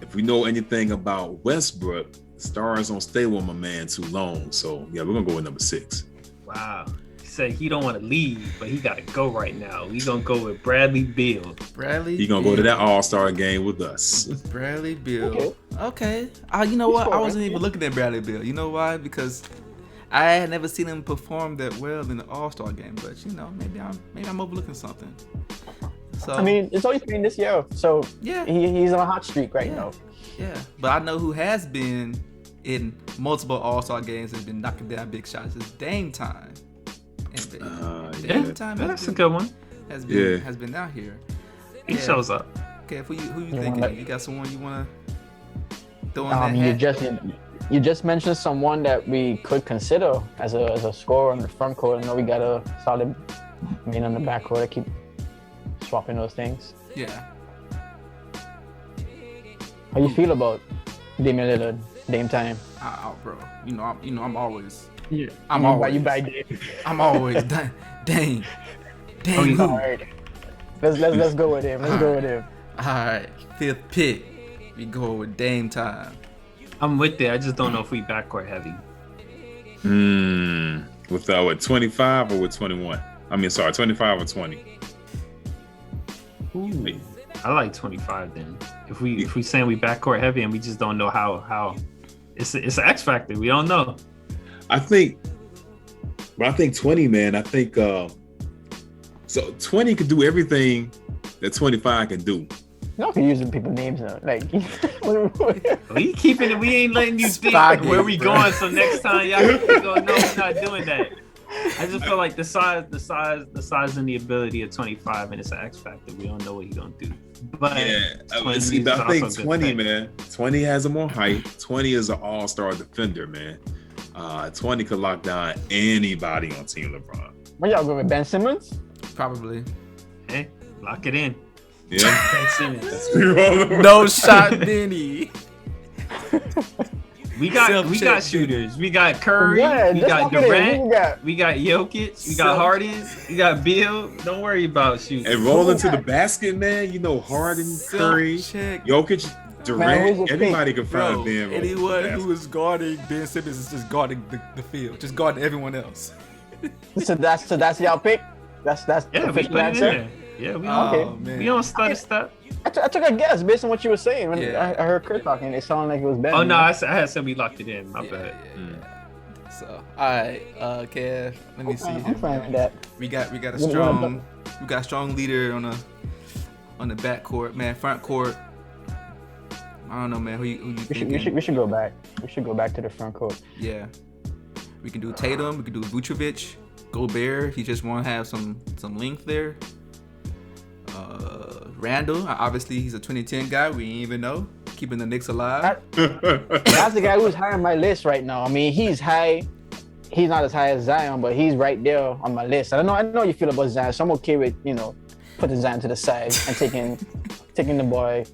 if we know anything about Westbrook, stars don't stay with my man too long. So yeah, we're gonna go with number 6. Wow. He said he don't want to leave, but he got to go right now. We gonna go with Bradley Beal. Bradley. He gonna go to that All-Star game with us. Bradley Beal. Okay. You know what? I wasn't even looking at Bradley Beal. You know why? Because I had never seen him perform that well in the All-Star game. But you know, maybe I'm overlooking something. So I mean, it's only been this year, so yeah, he's on a hot streak right now. Yeah. But I know who has been in multiple All-Star games and been knocking down big shots is Dame Time. Dame Time That's a good one. has been out here. He shows up. Okay, who you thinking? You got someone you wanna throw in that hat? You just mentioned someone that we could consider as a scorer on the front court. I know we got a solid man on the back court. I keep swapping those things. Yeah. How you feel about Damian Lillard, Dame Time? Bro. I'm always. Yeah. I'm always. You buy Dame. I'm always dang. All right. Let's go with him. Let's go with him. All right, 5th pick. We go with Dame Time. I'm with it. I just don't know if we backcourt heavy. With what, 25 or with 21? 25 or 20. Ooh. I like 25 then. If we saying we backcourt heavy and we just don't know how it's an X factor. We don't know. I think 20, man. I think so 20 could do everything that 25 can do. Y'all can using people's names now. Like, We keeping it. We ain't letting you think Spaghetti, where we bro. going. So next time y'all can go, no, we're not doing that. I just feel like the size and the ability of 25, and it's an X factor. We don't know what he's gonna do. But Yeah, 20 see, is but I also think a good 20, pick. man. 20 has a more height. 20 is an all-star defender, man. 20 could lock down anybody on Team LeBron. what y'all going with Ben Simmons? Probably. Hey, lock it in. Yeah. Ben Simmons. No shot, Benny. We got Self-check. shooters. We got Curry. Yeah, we just got look at it. Durant. We got Jokic. We got Harden. We got Bill. Don't worry about shooting. And rolling to the basket, man. You know, Harden, Curry, Self-check. Jokic, Man, Durant. who's the Everybody can find Bro, Ben. anyone who is guarding Ben Simmons is just guarding the field, just guarding everyone else. So that's y'all pick. That's Yeah, the we official put it in answer. there. Yeah, we Okay. don't. We don't stutter step. I took a guess based on what you were saying. When Yeah. I heard Kris talking, it sounded like it was Ben. Oh no, I had said we locked it in. My Yeah, bad. yeah. So, all right, Kev, let me see I'm here. fine with that. We got a You strong leader on the backcourt, man. Front court. I don't know, man. Who you thinking? We should go back. We should go back to the front court. Yeah. We can do Tatum. We can do Vucevic. Gobert. He just want to have some length there. Randall. Obviously, he's a 2010 guy. We ain't even know. Keeping the Knicks alive. That's the guy who's high on my list right now. I mean, he's high. He's not as high as Zion, but he's right there on my list. I know how you feel about Zion, so I'm okay with, putting Zion to the side and taking the boy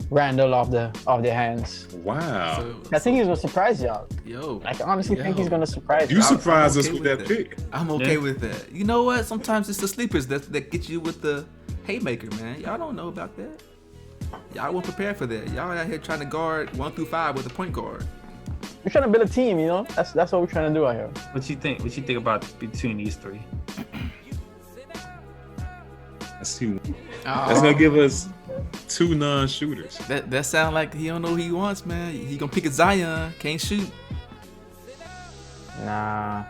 Randall off their hands. Wow. I think he's gonna surprise y'all. Yo. I honestly think he's gonna surprise You y'all. surprised us okay with with that that. pick. I'm okay with that. You know what? Sometimes it's the sleepers that get you with the haymaker, man. Y'all don't know about that. Y'all weren't prepared for that. Y'all out here trying to guard 1 through 5 with a point guard. We're trying to build a team, That's what we're trying to do out here. What you think? What you think about between these three? That's gonna give us 2 non-shooters. That sound like he don't know who he wants, man. He gonna pick a Zion. Can't shoot. Nah.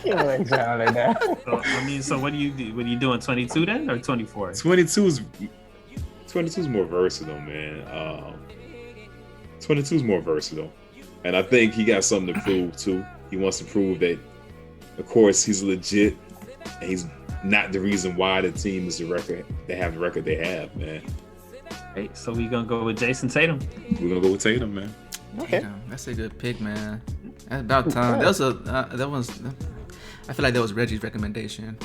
He don't like Zion like that. So what do you do? What are you doing? 22 then or 24? 22 is more versatile, man. 22 is more versatile, and I think he got something to prove too. He wants to prove that, of course, he's legit, and he's not the reason why the team is the record. They have the record they have, man. Hey, so we gonna go with Jason Tatum. We're gonna go with Tatum, man. Okay. Damn, that's a good pick, man. That's about time. I feel like that was Reggie's recommendation.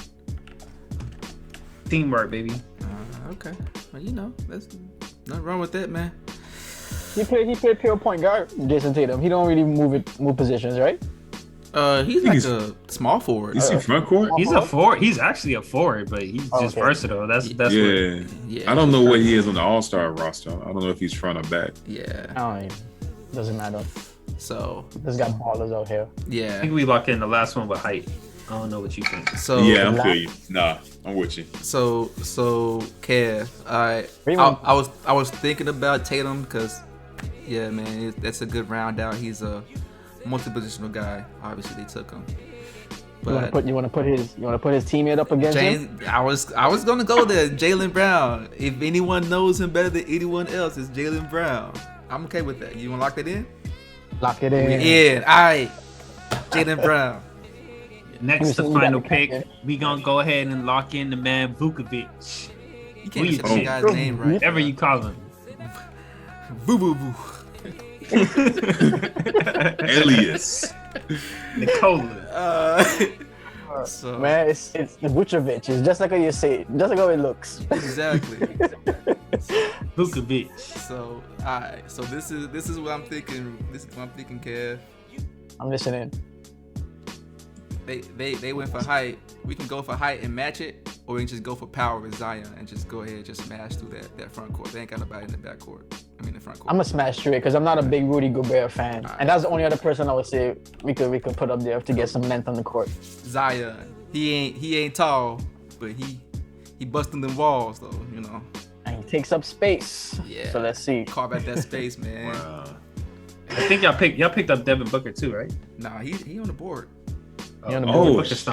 Teamwork, baby. Okay. Well, there's nothing wrong with that, man. He played pure point guard, Jason Tatum. He don't really move positions, right? He's like a small forward. Is he front court? He's a forward. He's actually a forward, but he's just okay. versatile. That's Yeah. Yeah. I don't know what he is on the All-Star roster. I don't know if he's front or back. Yeah. Doesn't matter. So. There's got ballers out here. I Yeah. think we lock in the last one with height. I don't know what you think. So. Yeah, I'm feel you. Nah, I'm with you. So Kev, I was thinking about Tatum because, yeah, man, that's a good round out. He's a multi-positional guy. Obviously, they took him. But You want to put his teammate up against him? I was gonna go there. Jaylen Brown. If anyone knows him better than anyone else, it's Jaylen Brown. I'm okay with that. You wanna lock that in? Lock it in. Yeah. All right. Jaylen Brown. Next, the final pick, we gonna go ahead and lock in the man Vucevic. You can't say the guy's name right. Whatever you call him. Boo boo boo. Elias. Nicola. So Man, it's Vucevic. It's just like how you say it. Just like how it looks. exactly. Vucevic. So alright. So this is what I'm thinking. This is what I'm thinking, Kev. I'm listening. They went for height. We can go for height and match it, or we can just go for power with Zion and just go ahead and just smash through that front court. They ain't got nobody in the back court. I mean the front court. I'm gonna smash through it because I'm not a big Rudy Gobert fan, and that's the only other person I would say we could put up there to get some length on the court. Zion. He ain't tall, but he busting them walls though. And he takes up space. Yeah. So let's see. Carve out that space, man. Wow. I think y'all picked up Devin Booker too, right? Nah, he on the board. He on the Oh, board. shit.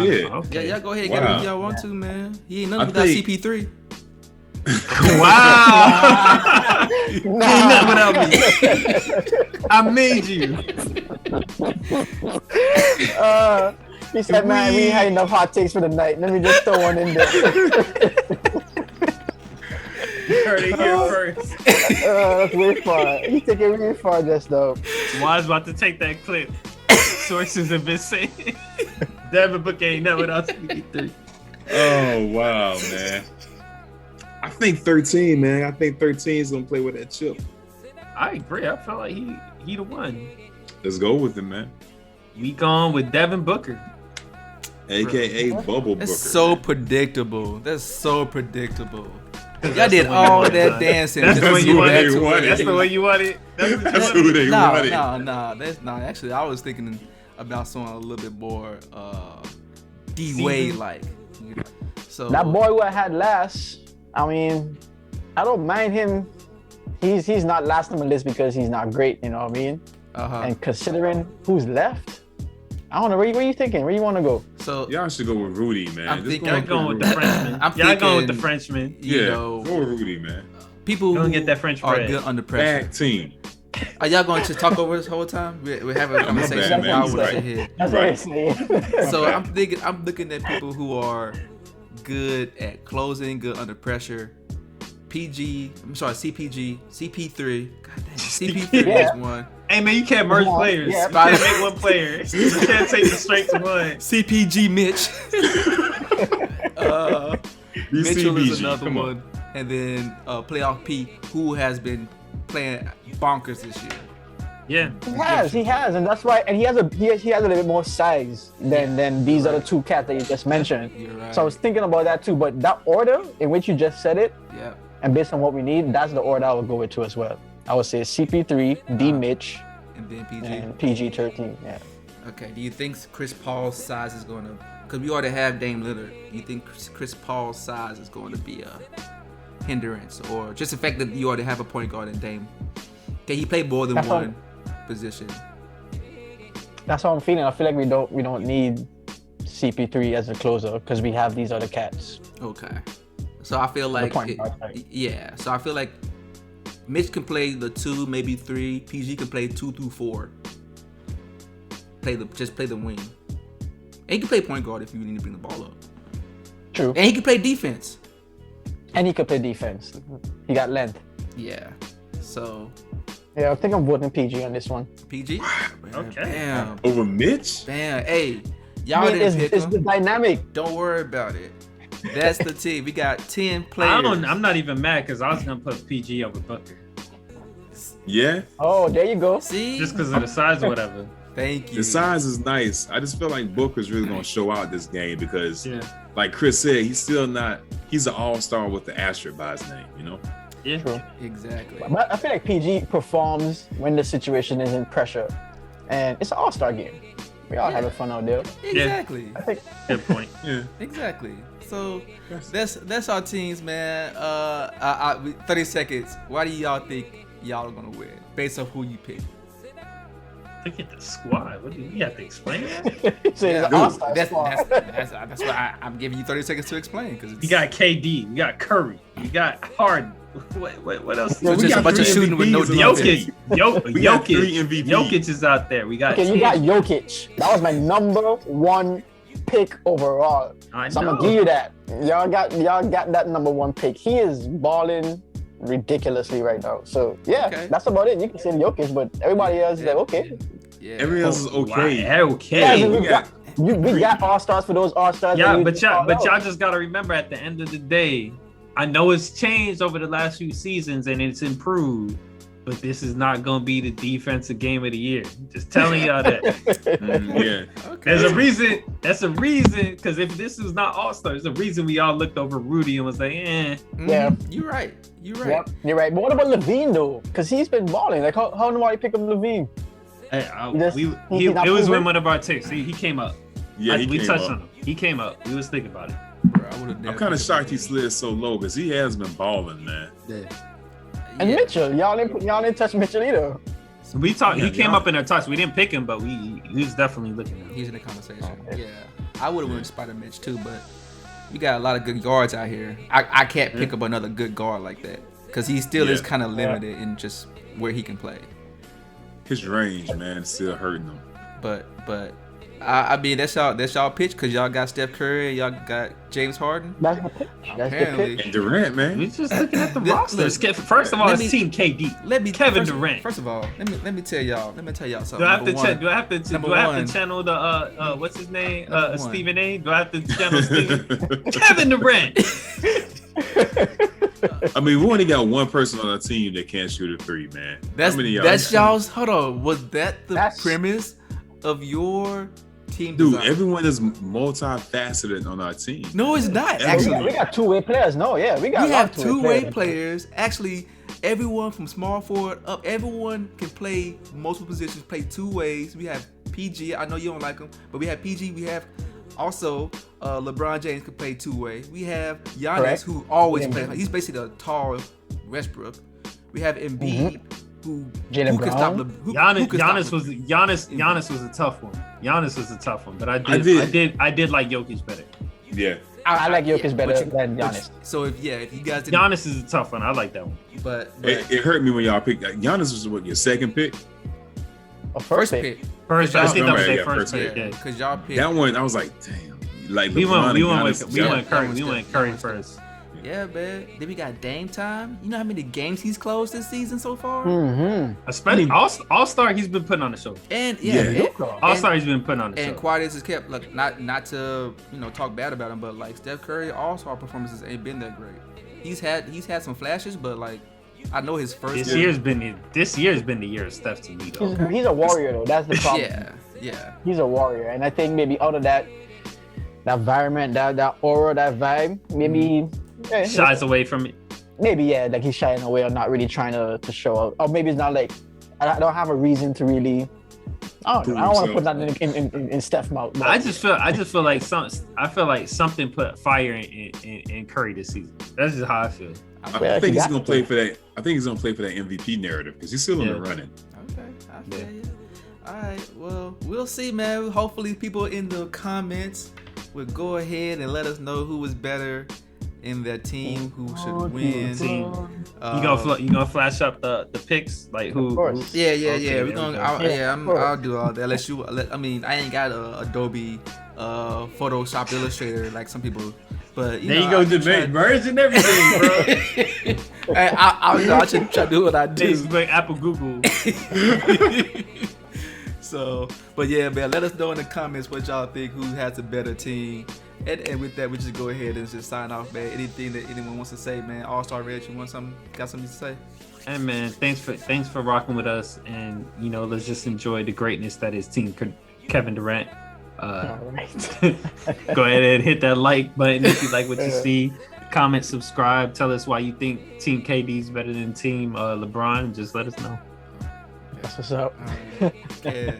Yeah, y'all go ahead and Wow. get him if y'all want to, man. He ain't nothing I without think- CP3. Wow. Ain't nothing without me. I made you. He said, "Man, we ain't had enough hot takes for the night. Let me just throw one in there." You heard it here first. That's way far. He took it really far just though. Wise about to take that clip. Sources have been saying Devin Booker ain't never without CP3. Oh wow, man. I think 13, man. I think 13 is gonna play with that chip. I agree. I felt like he the one. Let's go with him, man. We gone with Devin Booker. AKA Bubble Booker. That's so man. predictable. That's so predictable. Y'all That's did the one you all wanted, that son. dancing. That's the just one to you get wanted. back to wanted. it. That's the way you want it. That's what you That's wanted. who they wanted. No. Actually, I was thinking about someone a little bit more D-Wade like. So That boy who I had last, I mean, I don't mind him. He's not last on the list because he's not great, you know what I mean? Uh-huh. And considering who's left, I don't know. Where you thinking? Where you want to go? So Y'all should go with Rudy, man. I'm Just thinking- Y'all going with the Frenchman. I'm Y'all going with the thinking- Frenchman. you know, go with Rudy, man. people Don't who get that French are bread. good under pressure. Bad team. Are y'all going to talk over this whole time? We're having a My conversation. bad, man. While You we're right. here. That's Right. what I say. So I'm looking at people who are good at closing, good under pressure. CPG, CP3. God damn, CP3 Yeah. is one. Hey man, you can't merge Yeah. players. Yeah. You can't make one player. You can't take the straight to one. CPG Mitch. Mitchell is BCBG, another come on. one. And then Playoff P, who has been playing bonkers this year. Yeah. He has, and that's why. And he has a little bit more size than these other two cats that you just mentioned. You're right. So I was thinking about that too. But that order in which you just said it, Yeah. and based on what we need, that's the order I would go with too as well. I would say CP3, D Mitch, And then PG. and PG13. Yeah. Okay. Do you think Chris Paul's size is going to? Because we already have Dame Lillard. Do you think Chris Paul's size is going to be a hindrance, or just the fact that you already have a point guard in Dame? Can he play more than That's one position? That's how I'm feeling. I feel like we don't need CP3 as a closer because we have these other cats. Okay. So I feel like point guard, right? yeah. So I feel like Mitch can play the 2, maybe 3. PG can play 2 through 4. Just play the wing. And he can play point guard if you need to bring the ball up. True. And he can play defense. And he could play defense. He got length. Yeah. So Yeah, I think I'm voting PG on this one. PG. Okay. Bam. Over Mitch? Bam. Hey, y'all I mean, didn't pick it's the him. dynamic. Don't worry about it. That's the team. We got 10 players. I'm not even mad because I was gonna put PG over Booker Yeah. Oh, there you go. See? just because of the size or whatever. Thank you. The size is nice. I just feel like Booker's really gonna show out this game because, Yeah. like Kris said, he's an all-star with the asterisk by his name, you know? Yeah. True. Exactly. But I feel like PG performs when the situation is in pressure. And it's an all-star game. We all having fun out there. Exactly. I think Good point. Yeah. Exactly. So that's our teams, man. 30 seconds. Why do y'all think y'all are gonna win based off who you pick? Look at the squad. What do you have to explain that? it's an Yeah, all-star that's squad. that's why I'm giving you 30 seconds to explain because You got KD, you got Curry, you got Harden. What else? So just a bunch of shooting with no MVPs on our defense. Jokic, We got 3 Jokic, MVPs. Jokic is out there. We got. Okay, you got Jokic. That was my number 1 pick overall. I So I'm know. gonna give you that. Y'all got that number 1 pick. He is balling ridiculously right now. So yeah, Okay. that's about it. You can say Jokic, but everybody else is like, okay. Yeah. Everyone else is okay. Wow, okay. Yeah, we got we got all-stars for those all-stars. Yeah, that we but y'all call out. just gotta remember at the end of the day, I know it's changed over the last few seasons and it's improved, but this is not gonna be the defensive game of the year. Just telling y'all that. Yeah. Okay. There's a reason. That's a reason. Because if this was not All Star, there's a reason we all looked over Rudy and was like, eh. Yeah. You're right. You're right. Yep, you're right. But what about Levine though? Because he's been balling. Like how nobody pick up Levine? Hey, Just- it he's not was proven? one of our takes. He came up. Yeah, he we came touched up. on him. He came up. We was thinking about it. Bro, I would've I'm never kind of picked shocked he him. slid so low because he has been balling, man. Yeah. And Yeah. Mitchell, y'all didn't touch Mitchell either. We talked. Yeah, He came y'all- up in our talks. We didn't pick him, but he was definitely looking at him. He's in the conversation. Okay. Yeah. I would have went Spider Mitch too, but we got a lot of good guards out here. I can't pick up another good guard like that because he still is Yeah. kind of limited in just where he can play. His range, man, is still hurting him. But I mean that's y'all pitch because y'all got Steph Curry, y'all got James Harden. That's the pick. That's Apparently. the pick. And Durant, man. We just looking at the Look, roster. First of all, let it's me- Team KD. Let me Kevin first, Durant. First of all, let me tell y'all something. Do I have to Number check? one, Do I have to? Number Do I have one. to channel the what's his name? Number one. Stephen A. Do I have to channel Stephen? Kevin Durant. I mean, we only got one person on our team that can't shoot a 3, man. That's How many y'all that's got? y'all's. Hold on, was that the That's- premise of your team Dude, design? everyone is multifaceted on our team. No, it's not. Yeah, Actually, we got two-way players. No, yeah, we got. we a lot have of two-way two-way players. Actually, everyone from small forward up, everyone can play multiple positions, play 2 ways. We have PG. I know you don't like him, but we have PG. We have also LeBron James can play 2-way. We have Giannis Correct. who always Yeah. plays. He's basically a tall Westbrook. We have Embiid Jaylen who can stop Brown? Giannis was a tough one. Giannis was a tough one, but I did like Jokic better. Yeah. I like Jokic better than Giannis. So if you guys didn't, Giannis is a tough one. I like that one. but It hurt me when y'all picked that. Giannis was what, your second pick? A first pick, First, I think that was Yeah, their first first pick. Yeah. because y'all picked. That one, I was like, damn. Like We LeBron went and with Giannis, Curry. Yeah. We went Curry first. Yeah, man. Then we got Dame time. You know how many games he's closed this season so far? Mm-hmm. Especially All-Star, he's been putting on the show. And Yeah. All-Star, he's been putting on the and show. Quadis has kept not to talk bad about him, but like Steph Curry All-Star performances ain't been that great. He's had some flashes, but like I know his first This year's been the year of Steph to me though. He's a warrior though. That's the problem. yeah. He's a warrior, and I think maybe out of that environment, that aura, that vibe, maybe Shies away from it. maybe like he's shying away or not really trying to show up, or maybe it's not like I don't have a reason to really. I don't want to put that in Steph's mouth. But I just feel like something put fire in Curry this season. That's just how I feel. I think he's gonna play for that. I think he's gonna play for that MVP narrative because he's still in the running. Okay, I feel you. All right, well, we'll see, man. Hopefully, people in the comments will go ahead and let us know who was better in their team, who should win. Team. You gonna flash up the picks like who? Of course. Yeah. Okay, We're gonna. I'll do all that. I ain't got a Adobe Photoshop Illustrator like some people. But There you go, debate merge and everything, bro. I should try to do what I do. Facebook, Apple, Google. So, but yeah, man, let us know in the comments what y'all think, who has a better team. And with that, we just go ahead and just sign off, man. Anything that anyone wants to say, man. All-Star Reg, you got something to say? Hey man, thanks for rocking with us, and let's just enjoy the greatness that is Team Kevin Durant. All right. Go ahead and hit that like button if you like what you see. Comment, subscribe, tell us why you think Team KD is better than Team LeBron. Just let us know. That's what's up. Yeah.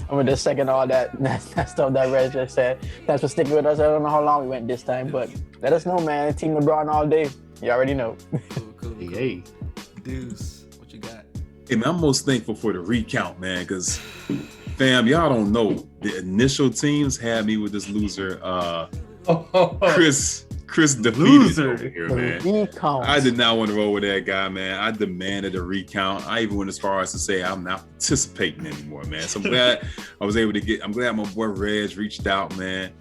I'm gonna just second all that stuff that Reg just said. Thanks for sticking with us. I don't know how long we went this time, but let us know, man. Team LeBron all day. You already know. Cool. Hey. Deuce, what you got? Hey, man, I'm most thankful for the recount, man, because fam, y'all don't know. The initial teams had me with this loser, Kris defeated Loser. over here, man. Recount. I did not want to roll with that guy, man. I demanded a recount. I even went as far as to say I'm not participating anymore, man. So I'm glad I was able to get. I'm glad my boy Reg reached out, man,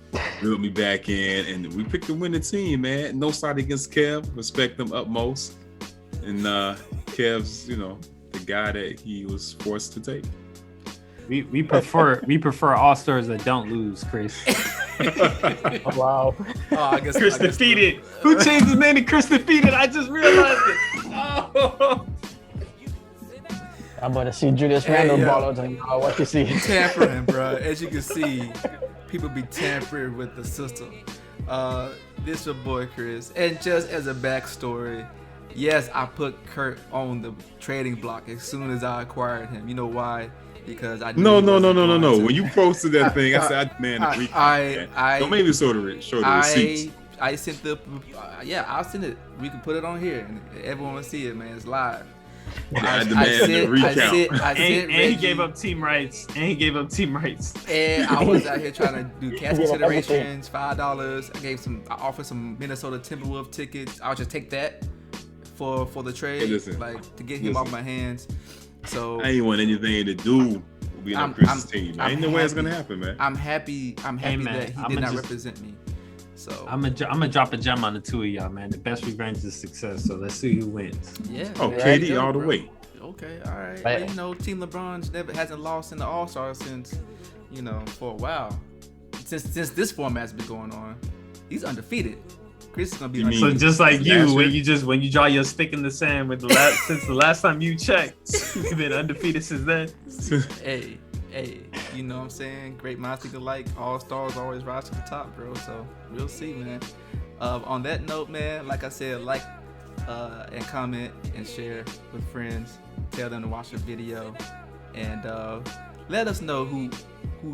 reeled me back in, and we picked the winning team, man. No side against Kev. Respect them utmost, and Kev's, the guy that he was forced to take. We prefer all-stars that don't lose, Kris. Oh, wow. Oh, I guess Kris defeated. Who changed his name to Kris defeated? I just realized it. Oh. I'm gonna see Julius Randle ball out and what you see. Tampering, bro. As you can see, people be tampering with the system. This your boy Kris, and just as a backstory, yes, I put Kurt on the trading block as soon as I acquired him. You know why? Because I No. When you posted that thing, I said, man, don't maybe show the receipts. I sent the I'll send it. We can put it on here, and everyone will see it, man. It's live. I demand the recount. I And he gave up team rights. And I was out here trying to do cash considerations, $5. I offered some Minnesota Timberwolves tickets. I'll just take that for the trade, to get him off my hands. So I ain't want anything to do with being on Chris's team. Ain't no way it's gonna happen, man. I'm happy that he did not represent me. So I'm gonna drop a gem on the two of y'all, man. The best revenge is success. So let's see who wins. Yeah. Oh, KD all the way. Okay, all right. But, Team LeBron hasn't lost in the All-Star since, for a while. Since this format's been going on, he's undefeated. Kris is gonna be so just like you, when you draw your stick in the sand since the last time you checked, you've been undefeated since then. Hey, you know what I'm saying? Great minds think alike. All stars always rise to the top, bro. So we'll see, man. On that note, man, like I said, and comment and share with friends. Tell them to watch the video, and let us know who's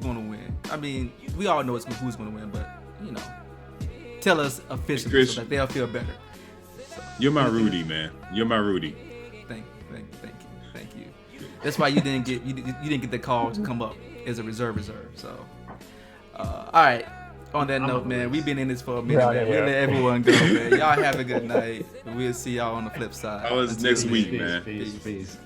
gonna win. I mean, we all know who's gonna win, but tell us officially so that they'll feel better. So, You're my Rudy, man. You're my Rudy. Thank you. That's why you didn't get the call to come up as a reserve. So, all right. On that note, man, we've been in this for a minute, man. We'll let everyone go, man. Y'all have a good night. We'll see y'all on the flip side. Next week, man. Peace.